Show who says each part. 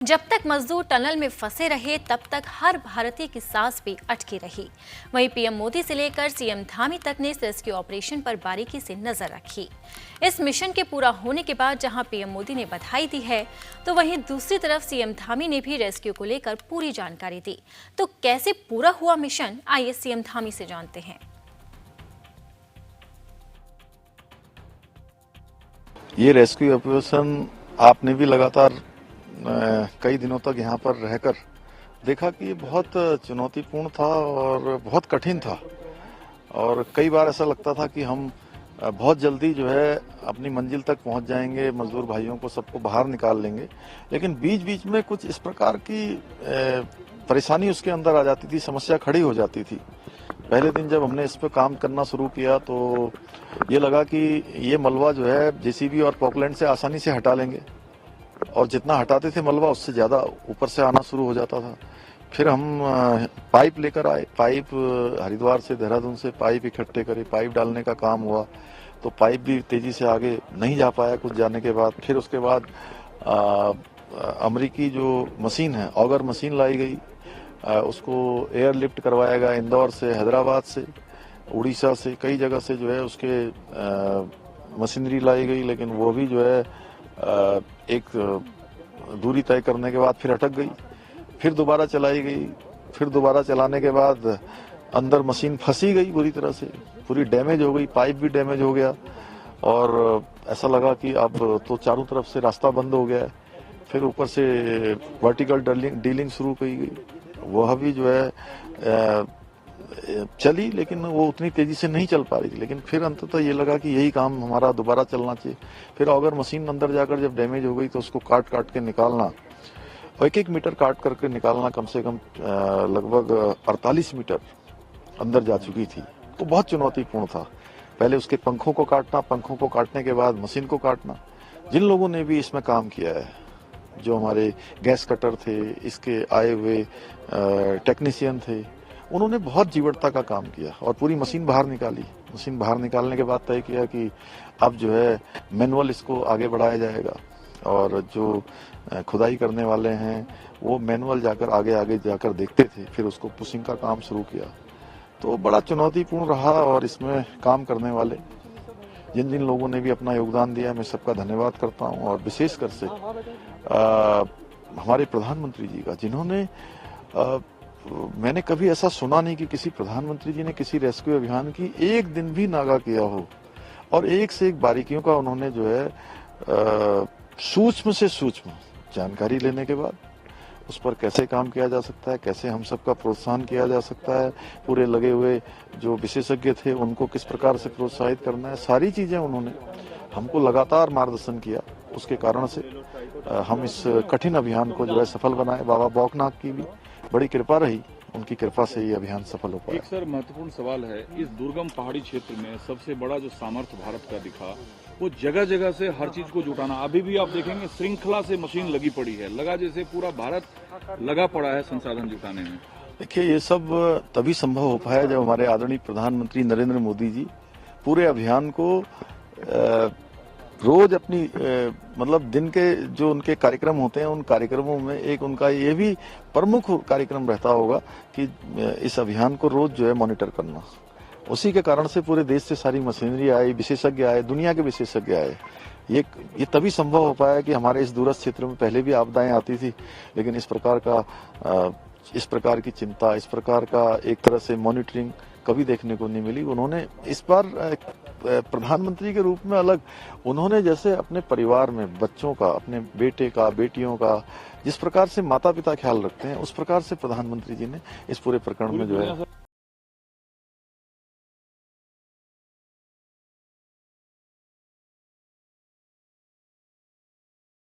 Speaker 1: जब तक मजदूर टनल में फंसे रहे तब तक हर भारतीय की सांस भी अटकी रही। वहीं पीएम मोदी से लेकर सीएम धामी तक ने रेस्क्यू ऑपरेशन पर बारीकी से नजर रखी। इस मिशन के पूरा होने के बाद जहां पीएम मोदी ने बधाई दी है, तो वहीं दूसरी तरफ सीएम धामी ने भी रेस्क्यू को लेकर पूरी जानकारी दी। तो कैसे पूरा हुआ मिशन, आइए सीएम धामी से जानते हैं।
Speaker 2: ये रेस्क्यू ऑपरेशन आपने भी लगातार कई दिनों तक यहाँ पर रहकर देखा कि ये बहुत चुनौतीपूर्ण था और बहुत कठिन था। और कई बार ऐसा लगता था कि हम बहुत जल्दी जो है अपनी मंजिल तक पहुंच जाएंगे, मजदूर भाइयों को सबको बाहर निकाल लेंगे, लेकिन बीच बीच में कुछ इस प्रकार की परेशानी उसके अंदर आ जाती थी, समस्या खड़ी हो जाती थी। पहले दिन जब हमने इस पर काम करना शुरू किया तो ये लगा कि ये मलबा जो है जेसीबी और पॉकलैंड से आसानी से हटा लेंगे, और जितना हटाते थे मलबा उससे ज्यादा ऊपर से आना शुरू हो जाता था। फिर हम पाइप लेकर आए, पाइप हरिद्वार से, देहरादून से पाइप इकट्ठे करे, पाइप डालने का काम हुआ, तो पाइप भी तेजी से आगे नहीं जा पाया कुछ जाने के बाद। फिर उसके बाद अमेरिकी जो मशीन है, ऑगर मशीन लाई गई, उसको एयर लिफ्ट करवाया गया इंदौर से, हैदराबाद से, उड़ीसा से, कई जगह से जो है उसके मशीनरी लाई गई, लेकिन वो भी जो है एक दूरी तय करने के बाद फिर अटक गई। फिर दोबारा चलाई गई, फिर दोबारा चलाने के बाद अंदर मशीन फंसी गई बुरी तरह से, पूरी डैमेज हो गई, पाइप भी डैमेज हो गया, और ऐसा लगा कि अब तो चारों तरफ से रास्ता बंद हो गया है। फिर ऊपर से वर्टिकल डीलिंग शुरू की गई, वह भी जो है चली, लेकिन वो उतनी तेजी से नहीं चल पा रही थी। लेकिन फिर अंततः ये लगा कि यही काम हमारा दोबारा चलना चाहिए। फिर ऑगर मशीन अंदर जाकर जब डैमेज हो गई तो उसको काट काट के निकालना, और एक मीटर काट करके निकालना, कम से कम लगभग 48 मीटर अंदर जा चुकी थी। तो बहुत चुनौतीपूर्ण था। पहले उसके पंखों को काटना, पंखों को काटने के बाद मशीन को काटना। जिन लोगों ने भी इसमें काम किया है, जो हमारे गैस कटर थे, इसके आए हुए टेक्नीशियन थे, उन्होंने बहुत जीवटता का काम किया और पूरी मशीन बाहर निकाली। मशीन बाहर निकालने के बाद तय किया कि अब जो है मैनुअल इसको आगे बढ़ाया जाएगा, और जो खुदाई करने वाले हैं वो मैनुअल जाकर आगे जाकर देखते थे। फिर उसको पुशिंग का काम शुरू किया। तो बड़ा चुनौतीपूर्ण रहा, और इसमें काम करने वाले जिन जिन लोगों ने भी अपना योगदान दिया, मैं सबका धन्यवाद करता हूँ। और विशेषकर से हमारे प्रधानमंत्री जी का, जिन्होंने मैंने कभी ऐसा सुना नहीं कि किसी प्रधानमंत्री जी ने किसी रेस्क्यू अभियान की एक दिन भी नागा किया हो, और एक से एक बारीकियों का उन्होंने जो है सूक्ष्म से सूक्ष्म जानकारी लेने के बाद उस पर कैसे काम किया जा सकता है, कैसे हम सबका प्रोत्साहन किया जा सकता है, पूरे लगे हुए जो विशेषज्ञ थे उनको किस प्रकार से प्रोत्साहित करना है, सारी चीजें उन्होंने हमको लगातार मार्गदर्शन किया। उसके कारण से हम इस कठिन अभियान को जो है सफल बनाए। बाबा बौकनाथ की भी बड़ी कृपा रही, उनकी कृपा से ये अभियान सफल हो पाया।
Speaker 3: एक सर महत्वपूर्ण सवाल है, इस दुर्गम पहाड़ी क्षेत्र में सबसे बड़ा जो सामर्थ्य भारत का दिखा, वो जगह जगह से हर चीज को जुटाना। अभी भी आप देखेंगे श्रृंखला से मशीन लगी पड़ी है, लगा जैसे पूरा भारत लगा पड़ा है संसाधन जुटाने में।
Speaker 2: देखिए, ये सब तभी संभव हो पाया जब हमारे आदरणीय प्रधानमंत्री नरेंद्र मोदी जी पूरे अभियान को रोज अपनी मतलब दिन के जो उनके कार्यक्रम होते हैं, उन कार्यक्रमों में एक उनका ये भी प्रमुख कार्यक्रम रहता होगा कि इस अभियान को रोज जो है मॉनिटर करना। उसी के कारण से पूरे देश से सारी मशीनरी आई, विशेषज्ञ आए, दुनिया के विशेषज्ञ आए। ये तभी संभव हो पाया कि हमारे इस दूरस्थ क्षेत्र में पहले भी आपदाएं आती थी, लेकिन इस प्रकार की चिंता, इस प्रकार का एक तरह से मॉनिटरिंग कभी देखने को नहीं मिली। उन्होंने इस बार प्रधानमंत्री के रूप में अलग, उन्होंने जैसे अपने परिवार में बच्चों का, अपने बेटे का, बेटियों का जिस प्रकार से माता पिता ख्याल रखते हैं, उस प्रकार से प्रधानमंत्री जी ने इस पूरे प्रकरण में जो है